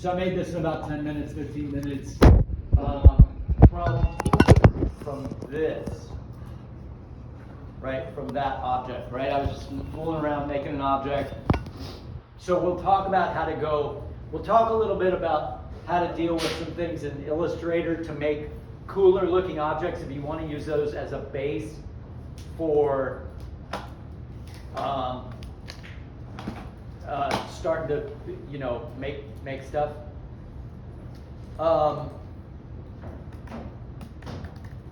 So I made this in about 10 minutes, 15 minutes from this, right? From that object, right? I was just fooling around making an object. So we'll talk about how to go, we'll talk a little bit about how to deal with some things in Illustrator to make cooler looking objects if you want to use those as a base for starting to, you know, make stuff.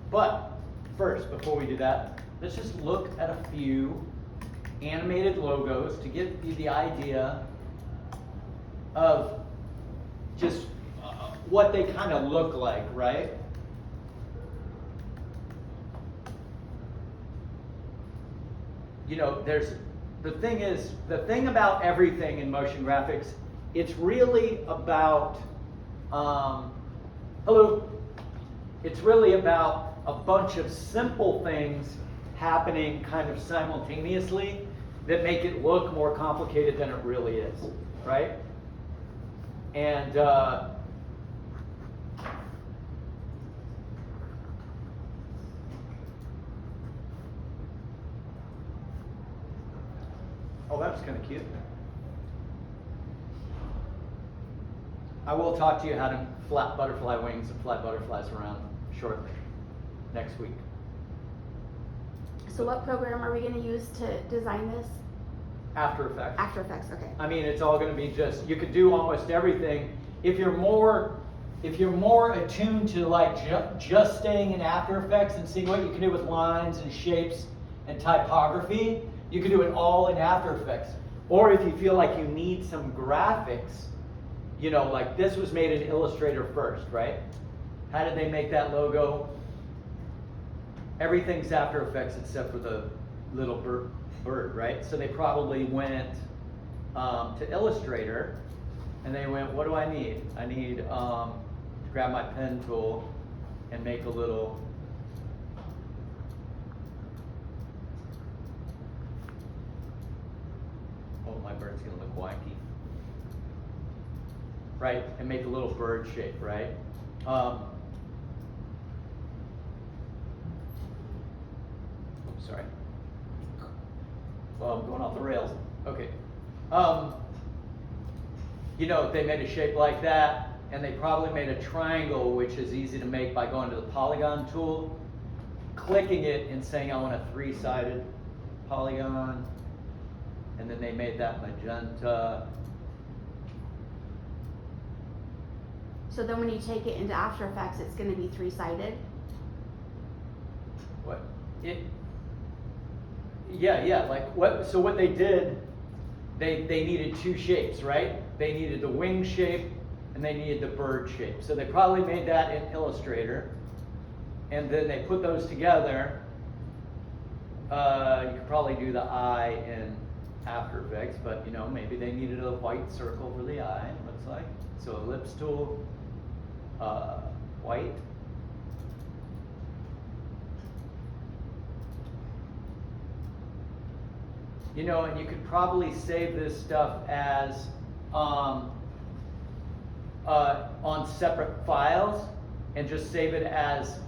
But first, before we do that, let's just look at a few animated logos to give you the idea of just what they kind of look like, right? You know, the thing about everything in motion graphics, it's really about, it's really about a bunch of simple things happening kind of simultaneously that make it look more complicated than it really is, right? And oh, that was kind of cute. I will talk to you how to flap butterfly wings and fly butterflies around shortly, next week. So what program are we going to use to design this? After Effects. After Effects, okay. I mean, it's all going to be just, you could do almost everything. If you're more attuned to like just staying in After Effects and seeing what you can do with lines and shapes and typography, you can do it all in After Effects. Or if you feel like you need some graphics, you know, like this was made in Illustrator first, right? How did they make that logo? Everything's After Effects except for the little bird, right? So they probably went to Illustrator and they went, what do I need? I need to grab my pen tool and make a little my bird's gonna look wanky, right? And make a little bird shape, right? Sorry. Well, I'm going off the rails. Okay. You know, they made a shape like that, and they probably made a triangle, which is easy to make by going to the polygon tool, clicking it and saying I want a 3-sided polygon. And then they made that magenta. So then when you take it into After Effects, it's going to be 3-sided? What? Yeah, like what, so what they did, they needed 2 shapes, right? They needed the wing shape and they needed the bird shape. So they probably made that in Illustrator. And then they put those together. You could probably do the eye in After Effects, but you know, maybe they needed a white circle for the eye, it looks like. So ellipse tool, white. You know, and you could probably save this stuff as on separate files and just save it as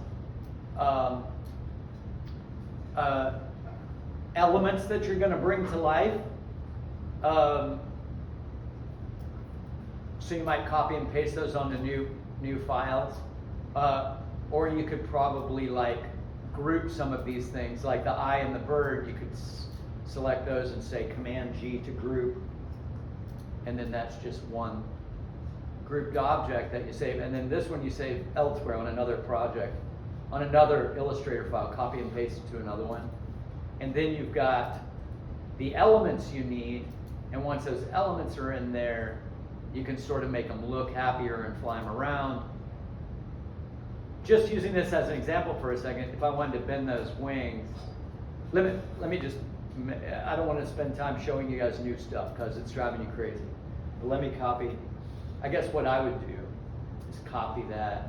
elements that you're going to bring to life. So you might copy and paste those onto new files. Or you could probably like group some of these things, like the eye and the bird. You could select those and say Command G to group. And then that's just one grouped object that you save. And then this one you save elsewhere on another project, on another Illustrator file, copy and paste it to another one. And then you've got the elements you need, and once those elements are in there, you can sort of make them look happier and fly them around. Just using this as an example for a second, if I wanted to bend those wings, let me just, I don't want to spend time showing you guys new stuff because it's driving you crazy. But let me copy, I guess what I would do is copy that,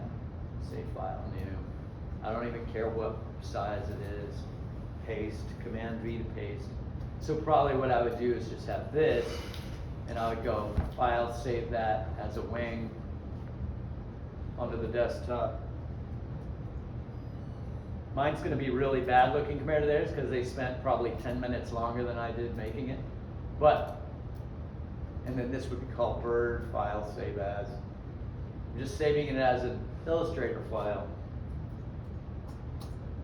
say File New. I don't even care what size it is. Paste, Command V to paste. So probably what I would do is just have this and I would go File, save that as a wing onto the desktop. Mine's going to be really bad looking compared to theirs because they spent probably 10 minutes longer than I did making it. But, and then this would be called bird, file, save as. I'm just saving it as an Illustrator file.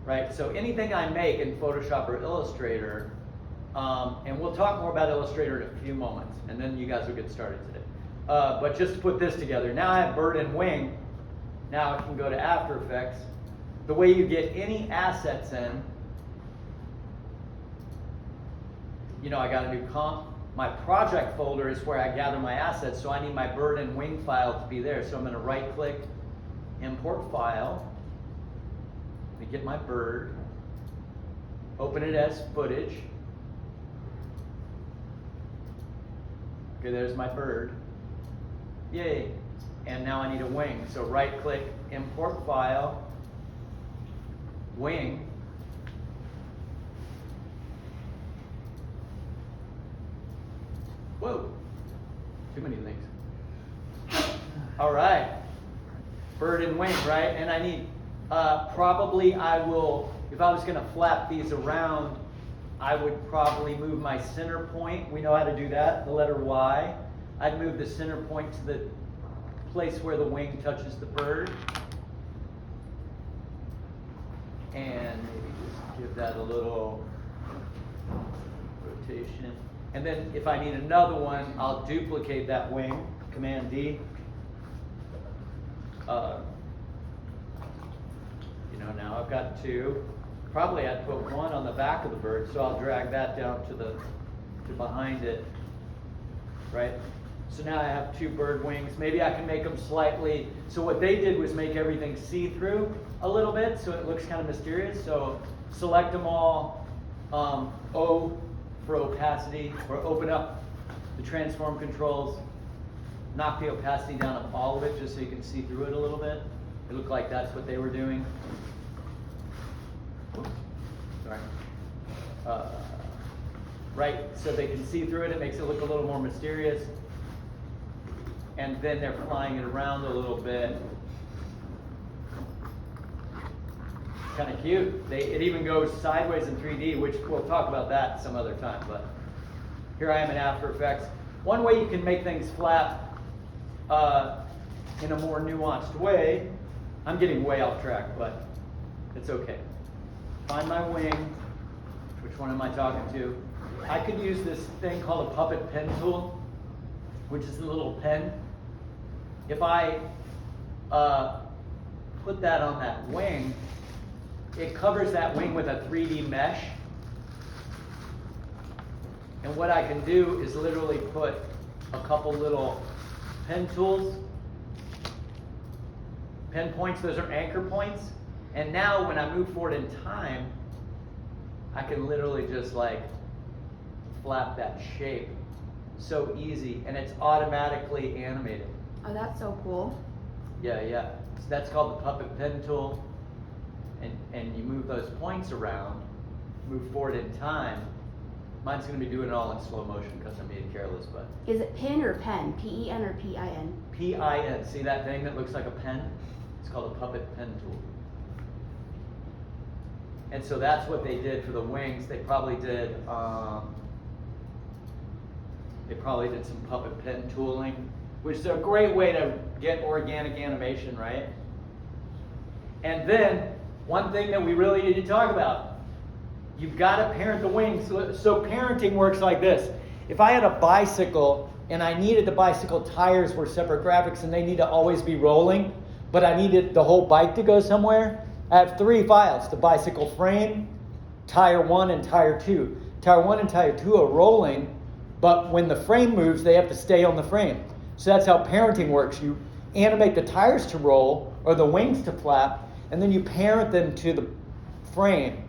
Right, so anything I make in Photoshop or Illustrator, and we'll talk more about Illustrator in a few moments, and then you guys will get started today. But just to put this together, now I have bird and wing. Now I can go to After Effects. The way you get any assets in, you know, I got a new comp. My project folder is where I gather my assets, so I need my bird and wing file to be there. So I'm going to right click, import file. Let me get my bird, open it as footage. Okay, there's my bird. Yay. And now I need a wing. So right click, import file, wing. Whoa, too many things. All right, bird and wing, right? And I need, probably I will, if I was gonna flap these around, I would probably move my center point. We know how to do that, the letter Y. I'd move the center point to the place where the wing touches the bird. And maybe just give that a little rotation. And then if I need another one, I'll duplicate that wing, Command D. You know, now I've got two. Probably I'd put one on the back of the bird, so I'll drag that down to behind it, right? So now I have two bird wings. Maybe I can make them slightly, so what they did was make everything see-through a little bit, so it looks kind of mysterious. So select them all, O for opacity, or open up the transform controls, knock the opacity down of all of it just so you can see through it a little bit. It looked like that's what they were doing. Oops, sorry. Right, so they can see through it. It makes it look a little more mysterious. And then they're flying it around a little bit. Kind of cute. It even goes sideways in 3D, which we'll talk about that some other time. But here I am in After Effects. One way you can make things flap in a more nuanced way, I'm getting way off track, but it's okay. Find my wing. Which one am I talking to? I could use this thing called a puppet pen tool, which is a little pen. If I put that on that wing, it covers that wing with a 3D mesh. And what I can do is literally put a couple little pen tools, pen points, those are anchor points. And now when I move forward in time, I can literally just like flap that shape. So easy, and it's automatically animated. Oh, that's so cool. Yeah, yeah. So that's called the puppet pen tool. And you move those points around, move forward in time. Mine's going to be doing it all in slow motion because I'm being careless, but. Is it pin or pen? P-E-N or P-I-N? P-I-N. See that thing that looks like a pen? It's called a puppet pen tool. And so that's what they did for the wings. They probably did some puppet pen tooling, which is a great way to get organic animation, right? And then, one thing that we really need to talk about, you've got to parent the wings. So parenting works like this. If I had a bicycle and I needed the bicycle tires were separate graphics and they need to always be rolling, but I needed the whole bike to go somewhere, I have three files: the bicycle frame, tire 1, and tire 2. Tire 1 and tire 2 are rolling, but when the frame moves, they have to stay on the frame. So that's how parenting works. You animate the tires to roll or the wings to flap, and then you parent them to the frame.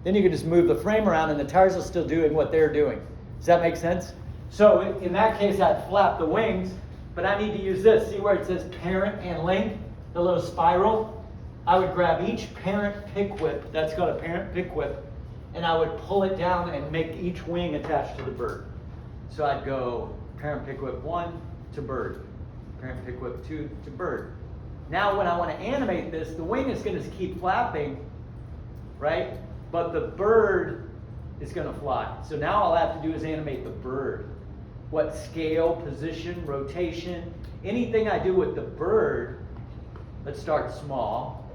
Then you can just move the frame around and the tires are still doing what they're doing. Does that make sense? So in that case, I'd flap the wings, but I need to use this. See where it says parent and link, the little spiral? I would grab each parent pick whip, that's called a parent pick whip, and I would pull it down and make each wing attached to the bird. So I'd go parent pick whip 1 to bird, parent pick whip 2 to bird. Now when I want to animate this, the wing is going to keep flapping, right? But the bird is going to fly. So now all I have to do is animate the bird. What scale, position, rotation, anything I do with the bird, let's start small.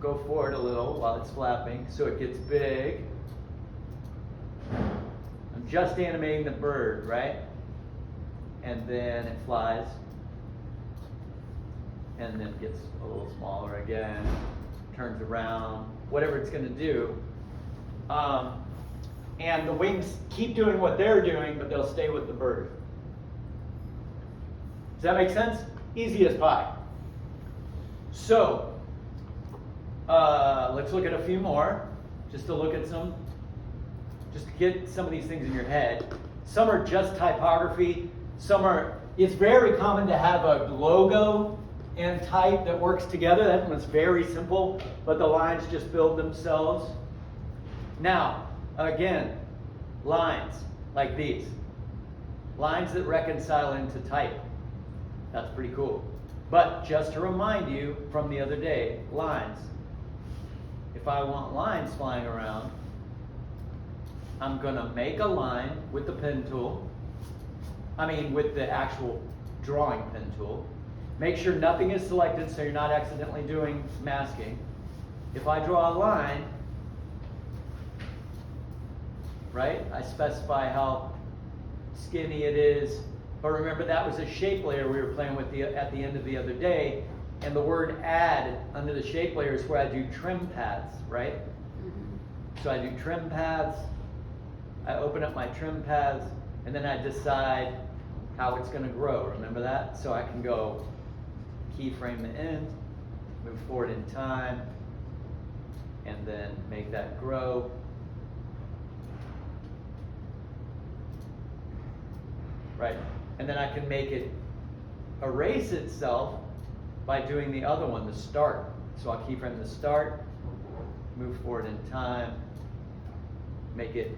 Go forward a little while it's flapping so it gets big. I'm just animating the bird, right? And then it flies. And then gets a little smaller again, turns around, whatever it's going to do. And the wings keep doing what they're doing, but they'll stay with the bird. Does that make sense? Easy as pie. So, let's look at a few more, just to look at some, just to get some of these things in your head. Some are just typography. Some are, it's very common to have a logo and type that works together. That one's very simple, but the lines just build themselves. Now, again, lines like these. Lines that reconcile into type. That's pretty cool. But just to remind you from the other day, lines. If I want lines flying around, I'm going to make a line with the pen tool. With the actual drawing pen tool. Make sure nothing is selected so you're not accidentally doing masking. If I draw a line, right, I specify how skinny it is. But remember, that was a shape layer we were playing with at the end of the other day. And the word add under the shape layer is where I do trim paths, right? So I do trim paths. I open up my trim paths, and then I decide how it's going to grow. Remember that? So I can go keyframe the end, move forward in time, and then make that grow. Right? And then I can make it erase itself by doing the other one, the start. So I'll keyframe the start, move forward in time, make it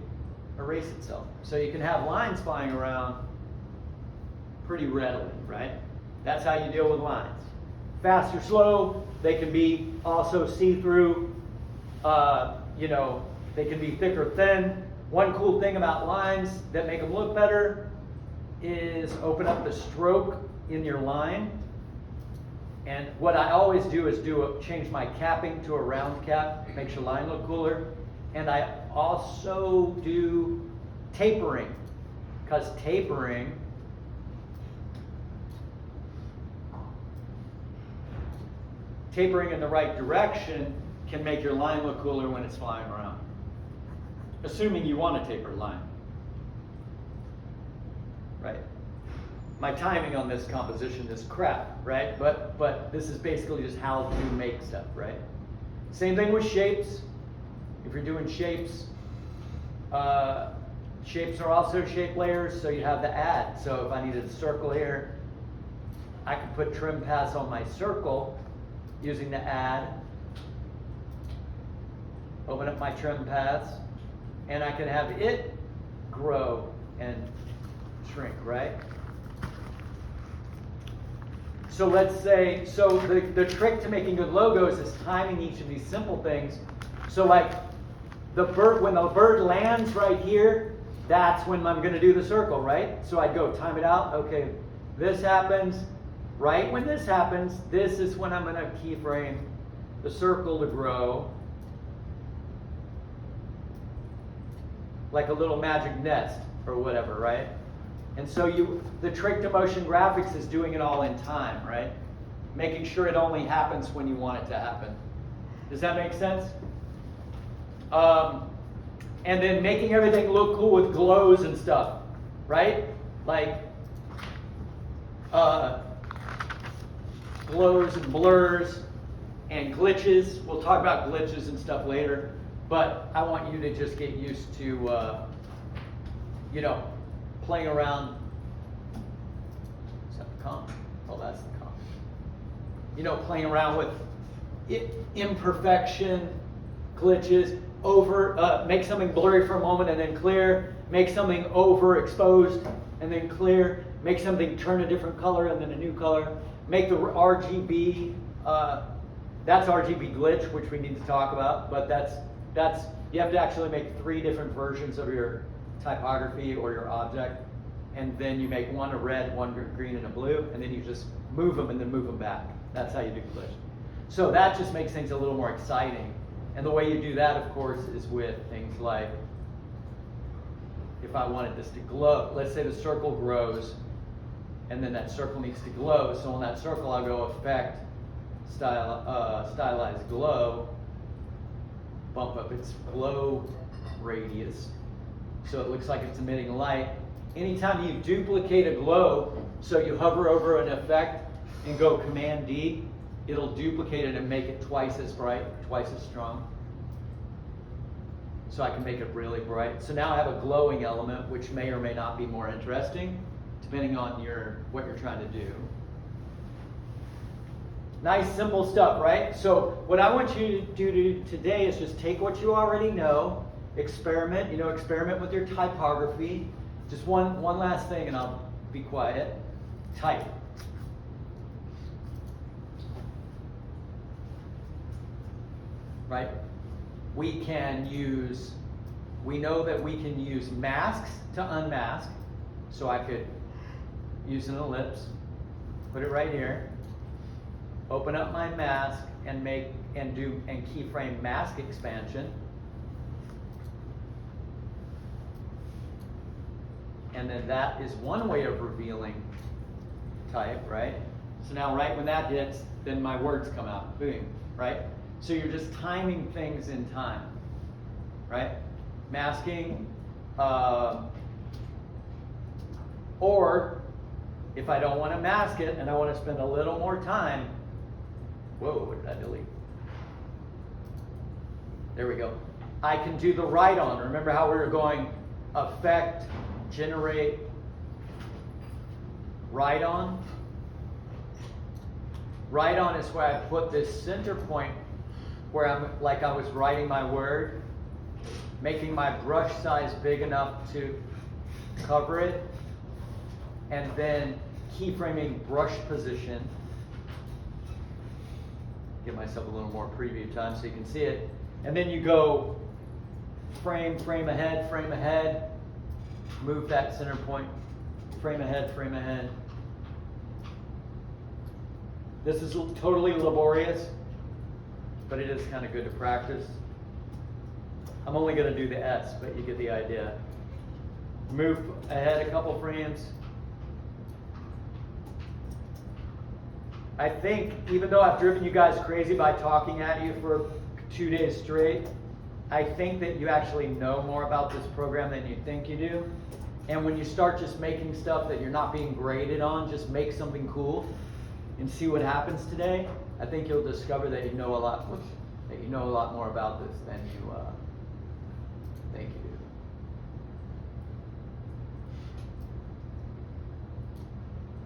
erase itself. So you can have lines flying around pretty readily, right? That's how you deal with lines. Fast or slow, they can be also see-through, they can be thick or thin. One cool thing about lines that make them look better is open up the stroke in your line. And what I always do is change my capping to a round cap, makes your line look cooler. And I also do tapering, because tapering in the right direction can make your line look cooler when it's flying around. Assuming you want a tapered line. Right? My timing on this composition is crap, right? But this is basically just how to make stuff, right? Same thing with shapes. If you're doing shapes, shapes are also shape layers, so you have the add. So if I needed a circle here, I could put trim paths on my circle using the add. Open up my trim paths, and I can have it grow and shrink, right? So let's say, the trick to making good logos is timing each of these simple things. So like the bird, when the bird lands right here, that's when I'm going to do the circle, right? So I'd go time it out. Okay, this happens. Right when this happens, this is when I'm going to keyframe the circle to grow. Like a little magic nest or whatever, right? And so the trick to motion graphics is doing it all in time, right? Making sure it only happens when you want it to happen. Does that make sense? And then making everything look cool with glows and stuff, right? Like glows and blurs and glitches. We'll talk about glitches and stuff later, but I want you to just get used to, playing around. Is that the comp? Oh, that's the comp. Playing around with imperfection glitches, make something blurry for a moment and then clear, make something overexposed and then clear, make something turn a different color and then a new color, make the RGB, that's RGB glitch, which we need to talk about, but that's you have to actually make 3 different versions of your typography or your object, and then you make one a red, one green, and a blue, and then you just move them and then move them back. That's how you do glitch. So that just makes things a little more exciting. And the way you do that, of course, is with things like, if I wanted this to glow, let's say the circle grows, and then that circle needs to glow. So on that circle, I'll go Effect, Stylized Glow, bump up its glow radius, so it looks like it's emitting light. Anytime you duplicate a glow, so you hover over an effect and go Command D, it'll duplicate it and make it twice as bright, twice as strong. So I can make it really bright. So now I have a glowing element, which may or may not be more interesting, depending on what you're trying to do. Nice, simple stuff, right? So what I want you to do today is just take what you already know, experiment with your typography. Just one last thing and I'll be quiet. Type. Right? We know that we can use masks to unmask. So I could use an ellipse, put it right here, open up my mask and keyframe mask expansion. And then that is one way of revealing type, right? So now right when that hits, then my words come out, boom, right? So you're just timing things in time, right? Masking, or if I don't want to mask it and I want to spend a little more time, whoa, what did I delete? There we go. I can do the write on. Remember how we were going Effect, Generate, write on? Write on is where I put this center point where I'm like I was writing my word, making my brush size big enough to cover it, and then keyframing brush position. Give myself a little more preview time so you can see it. And then you go frame ahead, move that center point, frame ahead. This is totally laborious, but it is kind of good to practice. I'm only going to do the S, but you get the idea. Move ahead a couple frames. I think, even though I've driven you guys crazy by talking at you for 2 days straight, I think that you actually know more about this program than you think you do. And when you start just making stuff that you're not being graded on, just make something cool and see what happens today. I think you'll discover that you know a lot more about this than you think you do.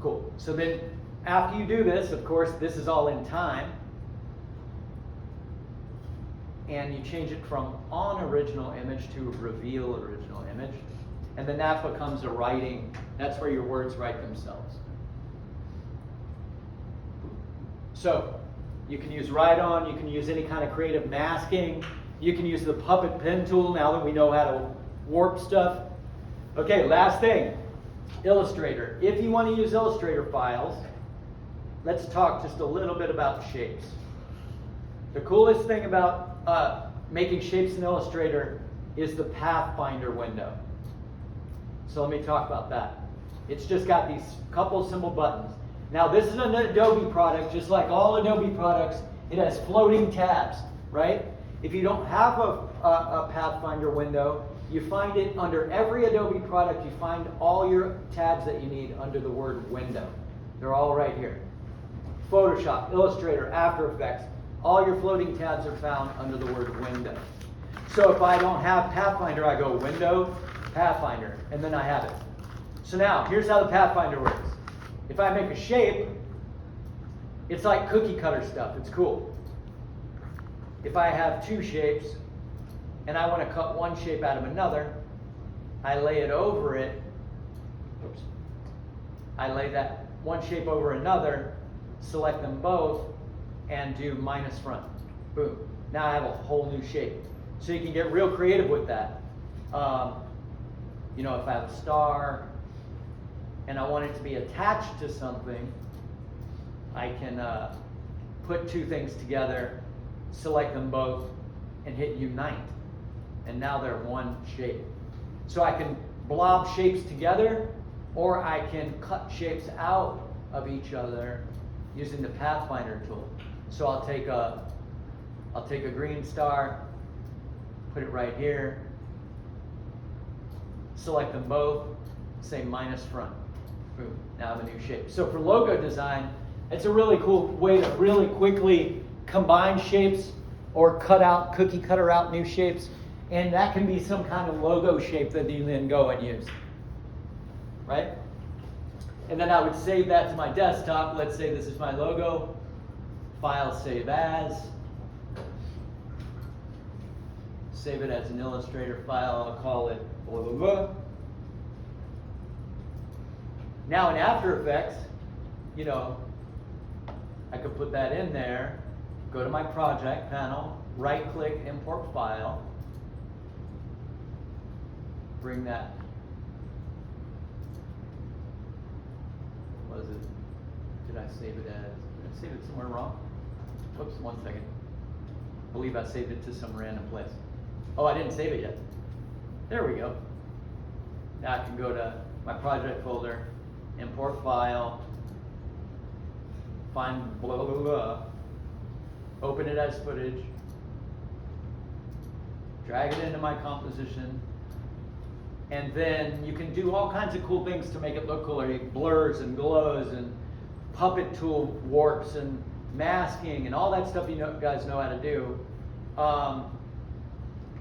Cool. So then, after you do this, of course, this is all in time. And you change it from on original image to reveal original image. And then that becomes a writing. That's where your words write themselves. So you can use write on, you can use any kind of creative masking, you can use the puppet pen tool now that we know how to warp stuff. Okay, last thing, Illustrator. If you want to use Illustrator files, let's talk just a little bit about shapes. The coolest thing about making shapes in Illustrator is the Pathfinder window. So let me talk about that. It's just got these couple simple buttons. Now this is an Adobe product, just like all Adobe products, it has floating tabs, right? If you don't have a Pathfinder window, you find it under every Adobe product, you find all your tabs that you need under the word window. They're all right here. Photoshop, Illustrator, After Effects, all your floating tabs are found under the word window. So if I don't have Pathfinder, I go Window, Pathfinder, and then I have it. So now, here's how the Pathfinder works. If I make a shape, it's like cookie cutter stuff. It's cool. If I have two shapes, and I want to cut one shape out of another, I lay it over it. Oops. I lay that one shape over another, select them both, and do minus front. Boom. Now I have a whole new shape. So you can get real creative with that. You know, if I have a star and I want it to be attached to something, I can put two things together, select them both, and hit unite. And now they're one shape. So I can blob shapes together, or I can cut shapes out of each other using the Pathfinder tool. So I'll take a green star, put it right here, select them both, say minus front. Boom, now I have a new shape. So for logo design, it's a really cool way to really quickly combine shapes or cookie cutter out new shapes. And that can be some kind of logo shape that you then go and use, right? And then I would save that to my desktop. Let's say this is my logo. File, save as. Save it as an Illustrator file. I'll call it blah, blah, blah. Now in After Effects, you know, I could put that in there, go to my project panel, right click, import file, bring that, what was it? Did I save it as, did I save it somewhere wrong? Whoops, 1 second. I believe I saved it to some random place. Oh, I didn't save it yet. There we go. Now I can go to my project folder, import file, find blah, blah, blah, open it as footage, drag it into my composition, and then you can do all kinds of cool things to make it look cooler. Blurs and glows and puppet tool warps and masking and all that stuff you guys know how to do,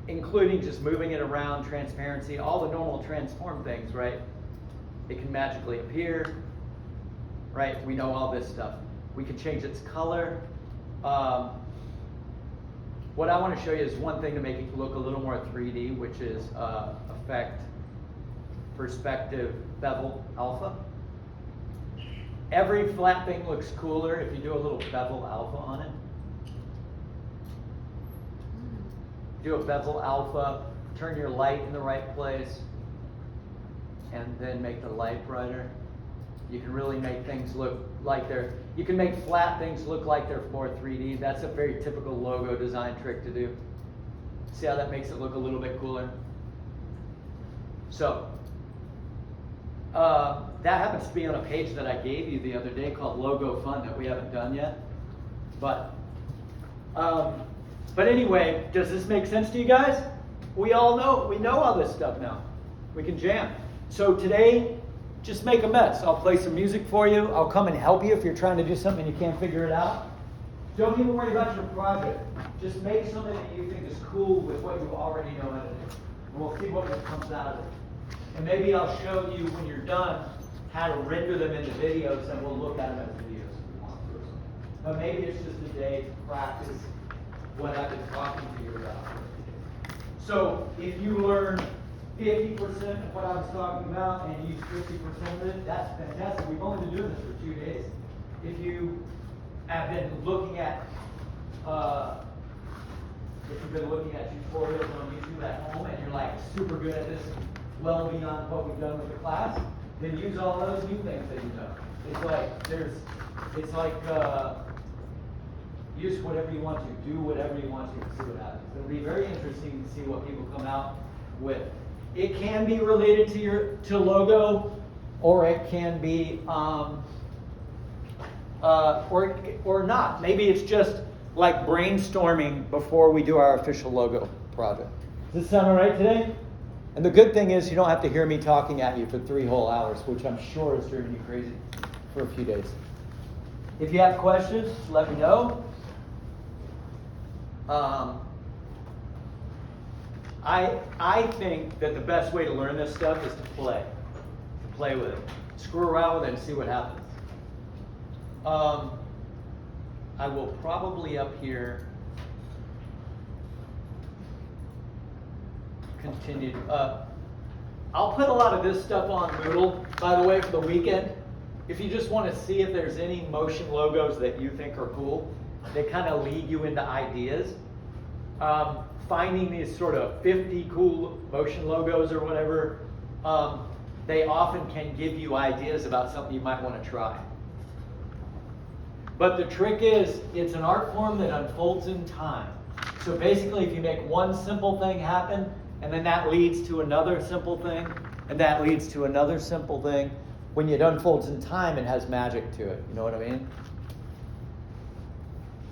including just moving it around, transparency, all the normal transform things, right? It can magically appear, right? We know all this stuff. We can change its color. What I want to show you is one thing to make it look a little more 3D, which is effect perspective bevel alpha. Every flat thing looks cooler if you do a little bevel alpha on it. Do a bevel alpha, turn your light in the right place, and then make the light brighter. You can really make things look like you can make flat things look like they're more 3D. That's a very typical logo design trick to do. See how that makes it look a little bit cooler? So, that happens to be on a page that I gave you the other day called Logo Fun that we haven't done yet. But anyway, does this make sense to you guys? We know all this stuff now. We can jam. So today, just make a mess. I'll play some music for you. I'll come and help you if you're trying to do something and you can't figure it out. Don't even worry about your project. Just make something that you think is cool with what you already know how to do. And we'll see what comes out of it. And maybe I'll show you when you're done how to render them into videos, and we'll look at them as videos if we want to. But maybe it's just a day to practice what I've been talking to you about. So if you learn 50% of what I was talking about and use 50% of it, that's fantastic. We've only been doing this for 2 days. If you have been looking at tutorials on YouTube at home and you're like super good at this, well beyond what we've done with the class, then use all those new things that you know. It's like use whatever you want to, do whatever you want to, and see what happens. It'll be very interesting to see what people come out with. It can be related to logo, or it can be or not. Maybe it's just like brainstorming before we do our official logo project. Does this sound all right today? And the good thing is you don't have to hear me talking at you for 3 whole hours, which I'm sure is driving you crazy for a few days. If you have questions, let me know. I think that the best way to learn this stuff is to play with it. Screw around with it and see what happens. I will probably up here continued. I'll put a lot of this stuff on Moodle, by the way, for the weekend. If you just want to see if there's any motion logos that you think are cool, they kind of lead you into ideas. Finding these sort of 50 cool motion logos or whatever, they often can give you ideas about something you might want to try. But the trick is, it's an art form that unfolds in time. So basically, if you make one simple thing happen, and then that leads to another simple thing, and that leads to another simple thing, when it unfolds in time, it has magic to it. You know what I mean?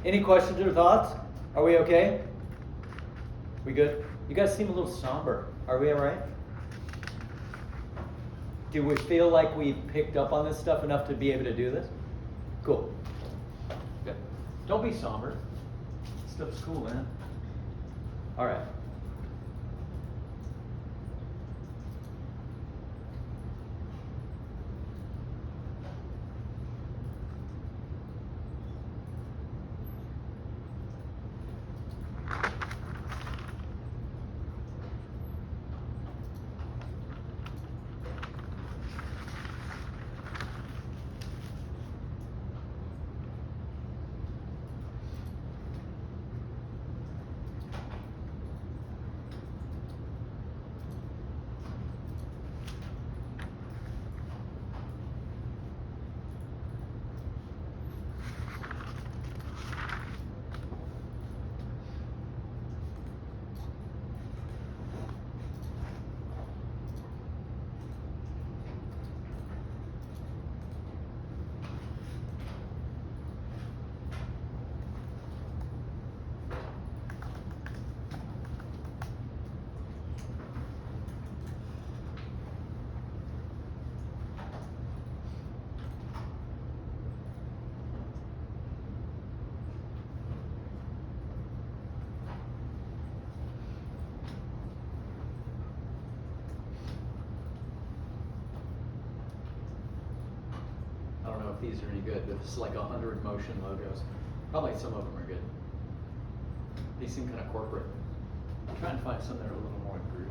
Any questions or thoughts? Are we okay? We good? You guys seem a little somber. Are we all right? Do we feel like we've picked up on this stuff enough to be able to do this? Cool. Good. Don't be somber. Stuff's cool, man. All right. I don't know if these are any good, but this is like 100 motion logos. Probably some of them are good. They seem kind of corporate. I'm trying to find some that are a little more groovy.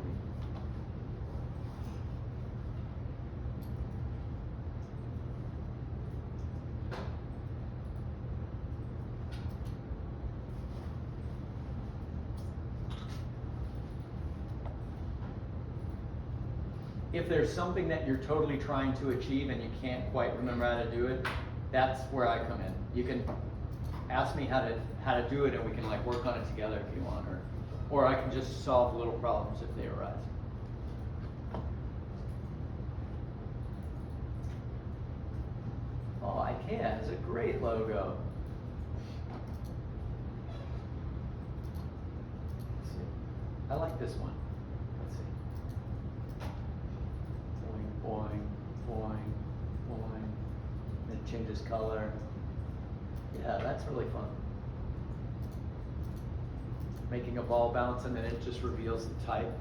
If there's something that you're totally trying to achieve and you can't quite remember how to do it, that's where I come in. You can ask me how to do it, and we can like work on it together if you want, or I can just solve little problems if they arise. Oh, IKEA is a great logo. Let's see. I like this one. Let's see. Boing, boing, boing. It changes color. Yeah, that's really fun. Making a ball bounce and then it just reveals the type.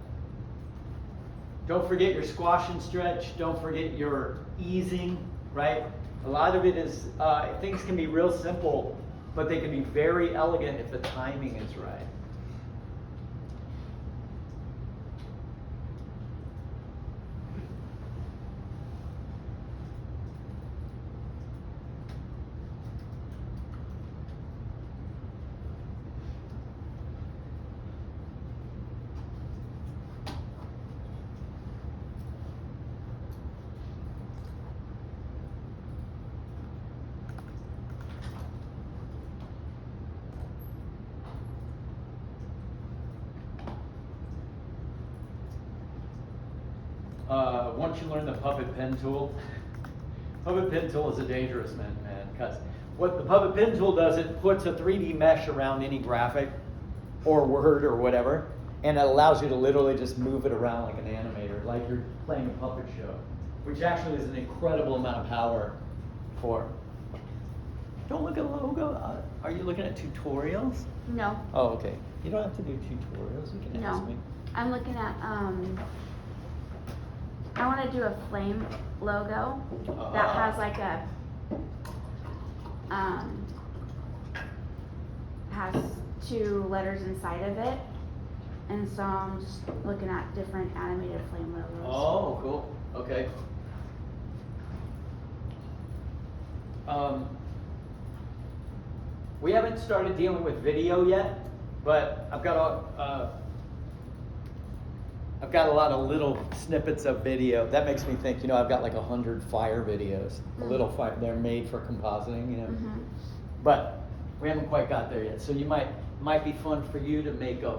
Don't forget your squash and stretch. Don't forget your easing, right? A lot of it is, things can be real simple, but they can be very elegant if the timing is right. Once you learn the puppet pen tool, puppet pen tool is a dangerous man, because what the puppet pen tool does, it puts a 3D mesh around any graphic or word or whatever, and it allows you to literally just move it around like an animator, like you're playing a puppet show, which actually is an incredible amount of power for. Don't look at the logo. Are you looking at tutorials? No. Oh, okay. You don't have to do tutorials. You can ask me. I'm looking at, I want to do a flame logo that has like a, has 2 letters inside of it. and some just looking at different animated flame logos. Oh, cool. Okay. We haven't started dealing with video yet, but I've got a lot of little snippets of video. That makes me think, I've got like 100 fire videos. A little fire, they're made for compositing, Mm-hmm. But we haven't quite got there yet. So might be fun for you to make a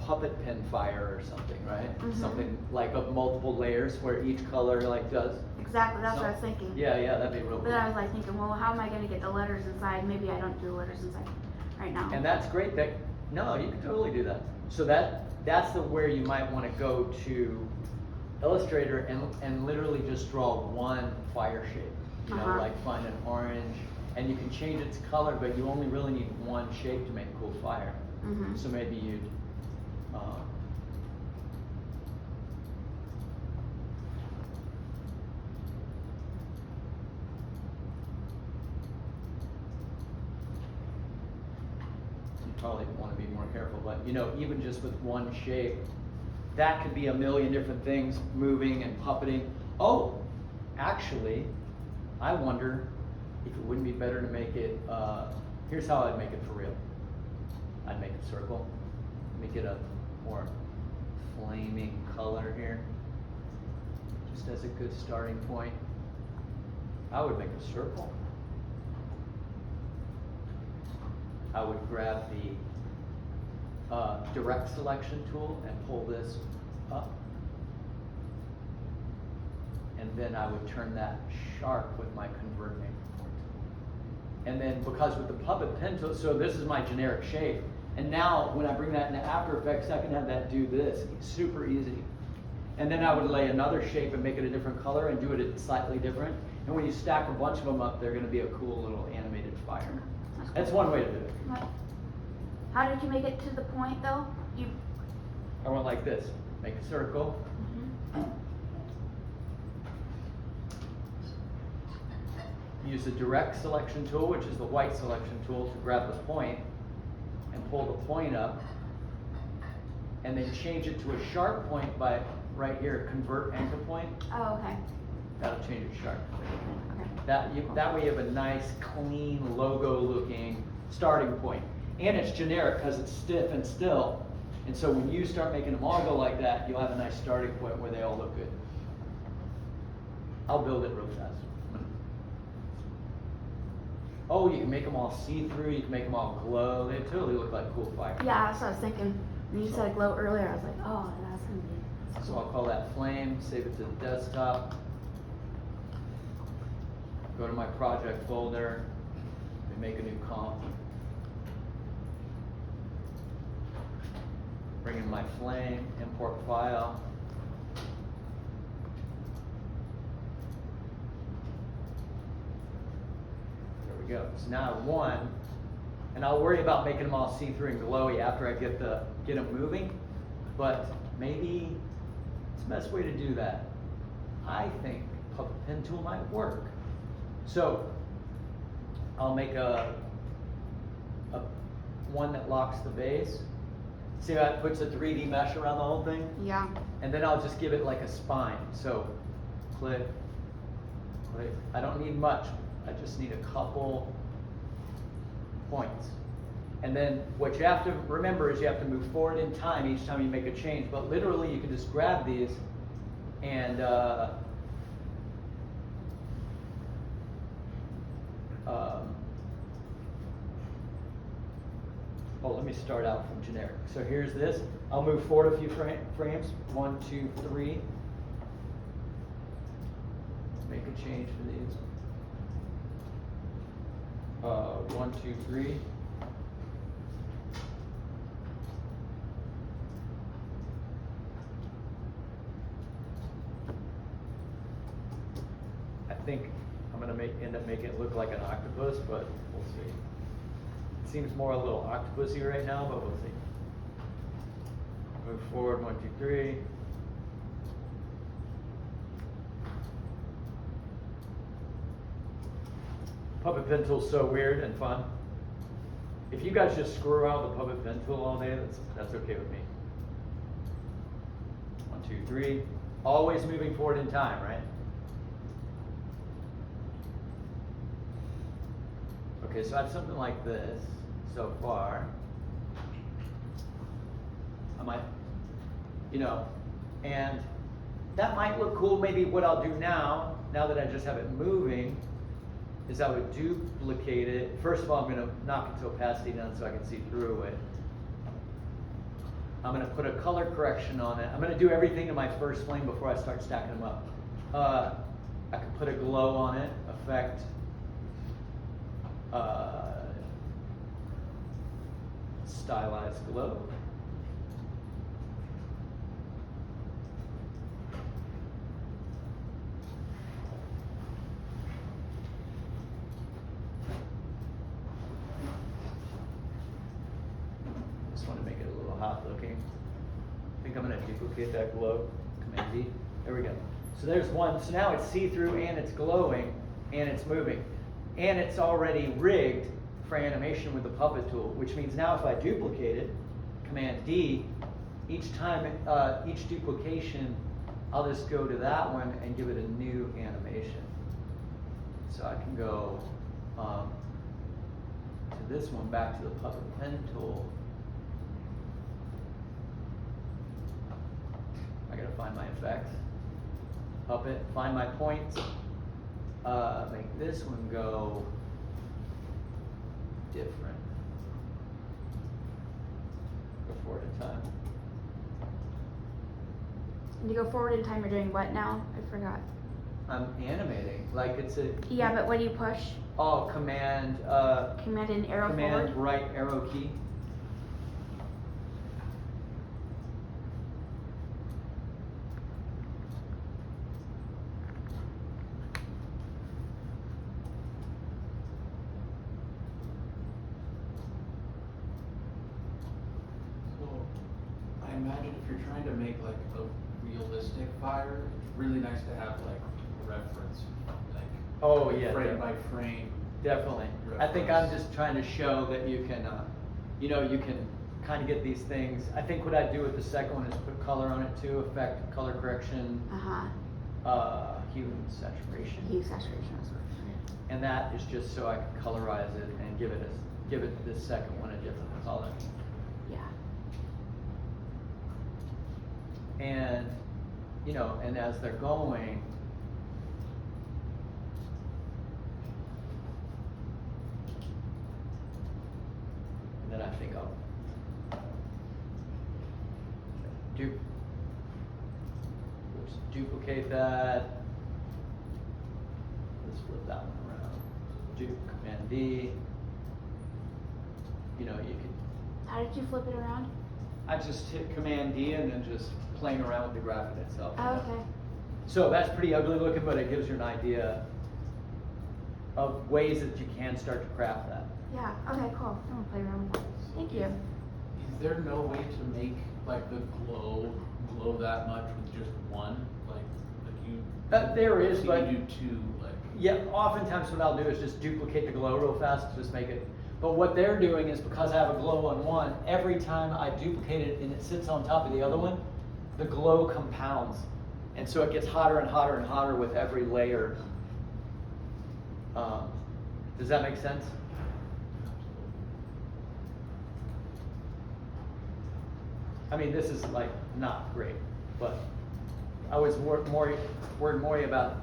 puppet pin fire or something, right? Mm-hmm. Something like of multiple layers where each color like does. Exactly, that's what I was thinking. Yeah, that'd be real But cool. I was like thinking, well, how am I going to get the letters inside? Maybe I don't do letters inside right now. And that's great. No, you can totally do that. So that's where you might want to go to Illustrator and literally just draw one fire shape. Like find an orange, and you can change its color, but you only really need one shape to make a cool fire. Mm-hmm. So maybe you'd probably want to be more careful, but even just with one shape, that could be a million different things moving and puppeting. Oh, actually, I wonder if it wouldn't be better to make it, here's how I'd make it for real. I'd make a circle, make it a more flaming color here, just as a good starting point. I would make a circle. I would grab the direct selection tool and pull this up. And then I would turn that sharp with my convert anchor point. And then because with the puppet pen tool, so this is my generic shape. And now when I bring that into After Effects, I can have that do this. It's super easy. And then I would lay another shape and make it a different color and do it slightly different. And when you stack a bunch of them up, they're going to be a cool little animated fire. That's one way to do it. What? How did you make it to the point though? I went like this. Make a circle. Mm-hmm. Use the direct selection tool, which is the white selection tool, to grab the point and pull the point up. And then change it to a sharp point by right here, convert anchor point. Oh, okay. That'll change it sharp. Okay. That way you have a nice, clean, logo-looking starting point. And it's generic because it's stiff and still. And so when you start making them all go like that, you'll have a nice starting point where they all look good. I'll build it real fast. Oh, you can make them all see-through. You can make them all glow. They totally look like cool fire. Yeah, that's what I was thinking. When you said glow earlier, I was like, oh, that's going to be. So I'll call that flame, save it to the desktop. Go to my project folder and make a new comp. Bring in my flame, import file. There we go. So now I have one, and I'll worry about making them all see-through and glowy after I get them moving. But maybe it's the best way to do that. I think puppet pen tool might work. So I'll make a one that locks the base. See how it puts a 3D mesh around the whole thing? Yeah. And then I'll just give it like a spine. So click, click. I don't need much. I just need a couple points. And then what you have to remember is you have to move forward in time each time you make a change. But literally you can just grab these and let me start out from generic. So here's this. I'll move forward a few frames. 1, 2, 3. Make a change for these. 1, 2, 3. I think I'm gonna end up making it look like an octopus, but we'll see. It seems more a little octopusy right now, but we'll see. Move forward, 1, 2, 3. Puppet pen tool's so weird and fun. If you guys just screw around with the puppet pen tool all day, that's okay with me. 2, 3. Always moving forward in time, right? Okay, so I have something like this so far. I might, and that might look cool. Maybe what I'll do now that I just have it moving, is I would duplicate it. First of all, I'm going to knock its opacity down so I can see through it. I'm going to put a color correction on it. I'm going to do everything to my first flame before I start stacking them up. I can put a glow on it, effect, stylized glow. Just want to make it a little hot looking. I think I'm going to duplicate that glow. Command D. There we go. So there's one. So now it's see-through and it's glowing and it's moving. And it's already rigged for animation with the puppet tool, which means now if I duplicate it, Command D, each time, each duplication, I'll just go to that one and give it a new animation. So I can go to this one, back to the puppet pen tool. I gotta find my effects. Puppet, find my points. Make this one go different. Go forward in time. And to go forward in time, you're doing what now? I forgot. I'm animating, like it's a... Yeah, but what do you push? Oh, command... Command and arrow command forward? right arrow key. I imagine if you're trying to make like a realistic fire, it's really nice to have like a reference, like Oh, yeah. frame by frame. Definitely. I think I'm just trying to show that you can, you can kind of get these things. I think what I'd do with the second one is put color on it too, effect, color correction, hue and saturation. Hue saturation is what. And that is just so I can colorize it and give it this second one a different color. Yeah. And, and as they're going, and then I think I'll duplicate that. Let's flip that one around. Command D. You could. How did you flip it around? I just hit Command D and then just playing around with the graphic itself. Oh, okay. So that's pretty ugly looking, but it gives you an idea of ways that you can start to craft that. Yeah, okay, cool. I'm gonna play around with that. Thank you. Is there no way to make like the glow that much with just one? Like you? There is, so but you do two, like. yeah, oftentimes what I'll do is just duplicate the glow real fast, just make it. But what they're doing is because I have a glow on one, every time I duplicate it and it sits on top of the other one, the glow compounds. And so it gets hotter and hotter and hotter with every layer. Does that make sense? I mean, this is like not great, but I was worried more about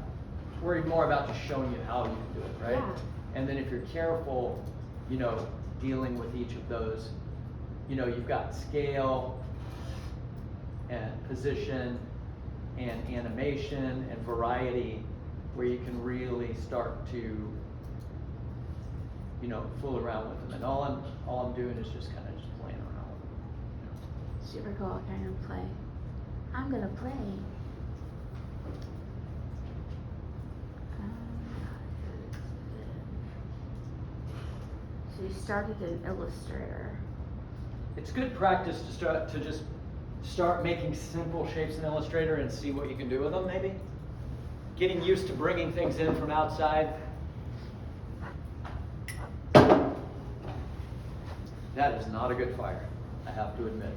just showing you how you can do it, right? Yeah. And then if you're careful, dealing with each of those, you've got scale and position and animation and variety where you can really start to, fool around with them. And all I'm doing is just kind of playing around with them. Super cool kind of play. I'm gonna play. So you started in Illustrator. It's good practice to just start making simple shapes in Illustrator and see what you can do with them, maybe. Getting used to bringing things in from outside. That is not a good fire, I have to admit.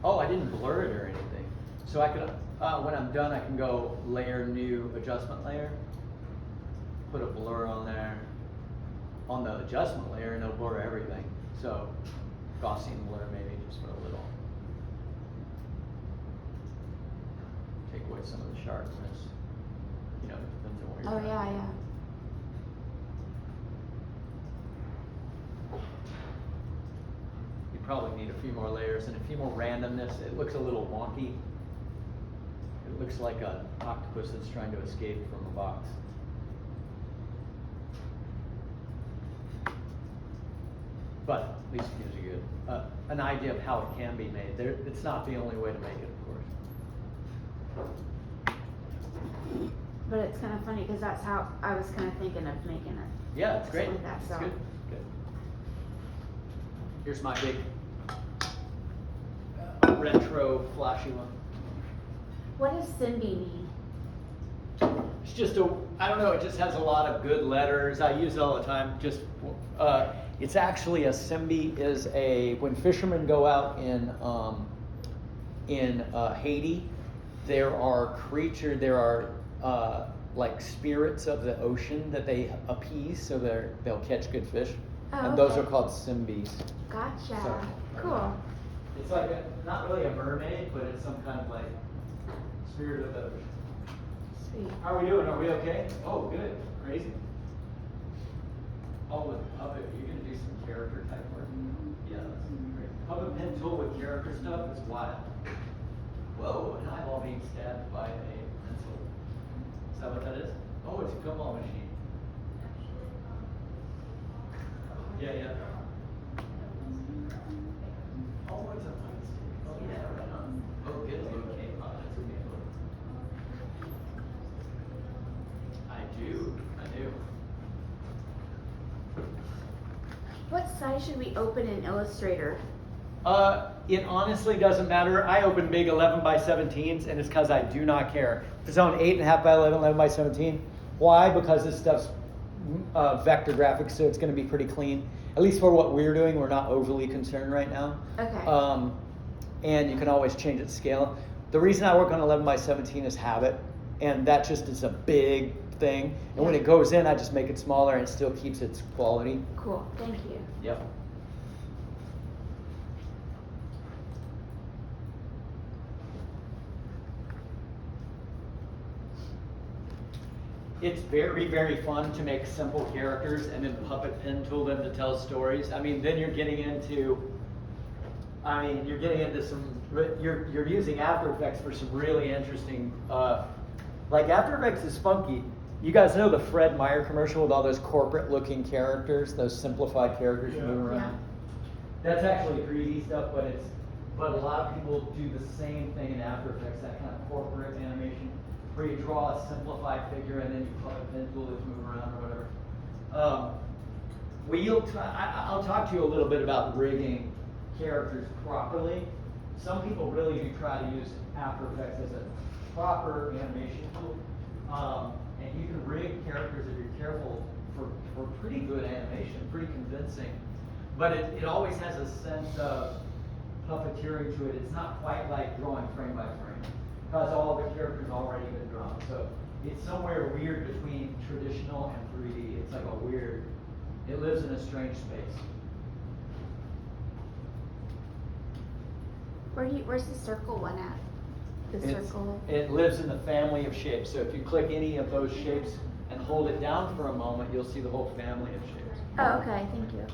Oh, I didn't blur it or anything. So I could, when I'm done, I can go layer new adjustment layer, put a blur on there, on the adjustment layer, and it'll blur everything. So Gaussian blur maybe just for a little. Take away some of the sharpness. You know, it depends on where you're Oh, trying. yeah, yeah. You probably need a few more layers and a few more randomness. It looks a little wonky. It looks like an octopus that's trying to escape from a box. But at least it gives you an idea of how it can be made. It's not the only way to make it, of course. But it's kind of funny because that's how I was kind of thinking of making it. Yeah, it's great. Something like that, It's so. good. Good. Here's my big retro flashy one. What does Simbi mean? It's just I don't know, it just has a lot of good letters. I use it all the time. It's actually a Simbi is when fishermen go out in Haiti, there are like spirits of the ocean that they appease, so they'll catch good fish. Oh, And those okay. are called Simbis. Gotcha. So- Cool. It's like not really a mermaid, but it's some kind of like spirit of the ocean. Sweet. How are we doing? Are we okay? Oh, good. Crazy. Oh, with puppet, you're gonna do some character type work. Yeah, that's gonna be great. Puppet pen tool with character stuff is wild. Whoa, an eyeball being stabbed by a pencil. Is that what that is? Oh, it's a gumball machine. Yeah, yeah. Oh, it's a light stick. Oh, yeah, right on. Oh, good. Okay, that's okay. I do. What size should we open in Illustrator? It honestly doesn't matter. I open big 11 by 17s, and it's because I do not care. If it's on 8.5 by 11, 11 by 17. Why? Because this stuff's vector graphics, so it's going to be pretty clean. At least for what we're doing, we're not overly concerned right now. Okay. And you can always change its scale. The reason I work on 11 by 17 is habit, and that just is a big thing. And when Yeah. it goes in, I just make it smaller, and it still keeps its quality. Cool. Thank you. Yep. It's very, very fun to make simple characters and then puppet pen tool them to tell stories. I mean, then you're getting into some, you're using After Effects for some really interesting, like After Effects is funky. You guys know the Fred Meyer commercial with all those corporate looking characters, those simplified characters that move around? That's actually 3D stuff, but a lot of people do the same thing in After Effects, that kind of corporate animation, where you draw a simplified figure and then you puppet pen tool it to move around or whatever. I'll talk to you a little bit about rigging characters properly. Some people really do try to use After Effects as a proper animation tool. And you can rig characters if you're careful for pretty good animation, pretty convincing. But it always has a sense of puppeteering to it. It's not quite like drawing frame by frame, because all the characters already been drawn. So it's somewhere weird between traditional and 3D. It's like it lives in a strange space. Where's the circle one at? The circle. It lives in the family of shapes. So if you click any of those shapes and hold it down for a moment, you'll see the whole family of shapes. Oh, okay. Thank you.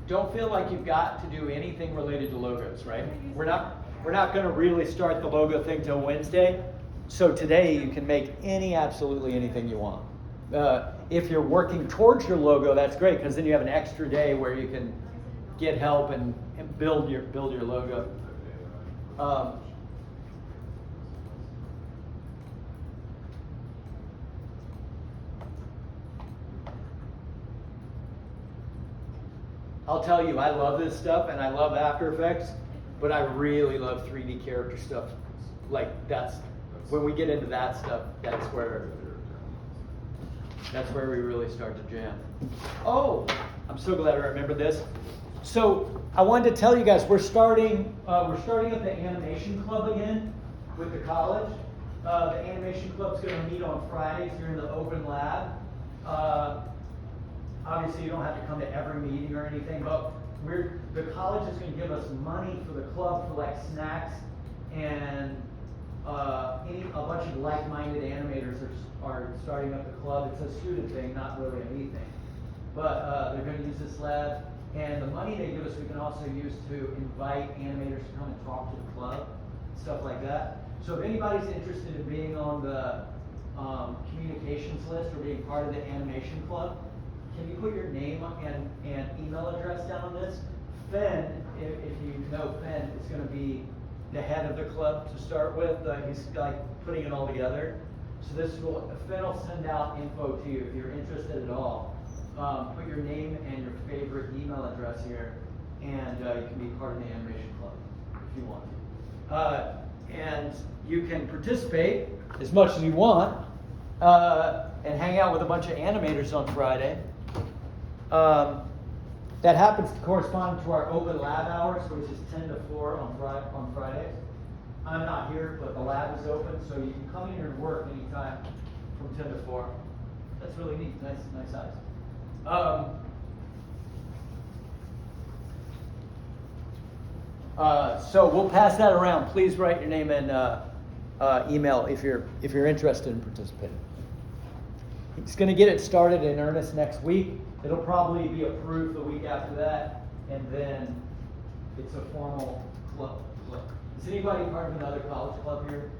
Don't feel like you've got to do anything related to logos, right? We're not going to really start the logo thing till Wednesday. So today you can make absolutely anything you want. If you're working towards your logo, that's great, because then you have an extra day where you can get help and build your logo. I'll tell you, I love this stuff and I love After Effects, but I really love 3D character stuff like, that's, when we get into that stuff, that's where we really start to jam. Oh, I'm so glad I remembered this. So I wanted to tell you guys, we're starting up the animation club again with the college. The animation club's going to meet on Fridays here in the open lab. Obviously, you don't have to come to every meeting or anything, but the college is going to give us money for the club for like snacks, and a bunch of like-minded animators are starting up the club. It's a student thing, not really a me thing. But they're going to use this lab, and the money they give us we can also use to invite animators to come and talk to the club, stuff like that. So if anybody's interested in being on the communications list or being part of the animation club, can you put your name and email address down on this? Fenn, if you know Fenn, is going to be the head of the club to start with. He's like putting it all together. So Fenn will send out info to you if you're interested at all. Put your name and your favorite email address here, and you can be part of the animation club if you want to. And you can participate as much as you want and hang out with a bunch of animators on Friday. That happens to correspond to our open lab hours, which is 10 to 4 on Fridays. I'm not here, but the lab is open, so you can come in here and work anytime from 10 to 4. That's really neat. Nice size. So we'll pass that around. Please write your name and email if you're interested in participating. He's going to get it started in earnest next week. It'll probably be approved the week after that, and then it's a formal club. Is anybody part of another college club here?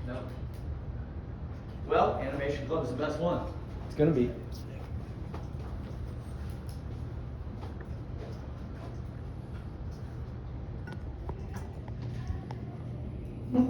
No? Well, Animation Club is the best one. It's going to be.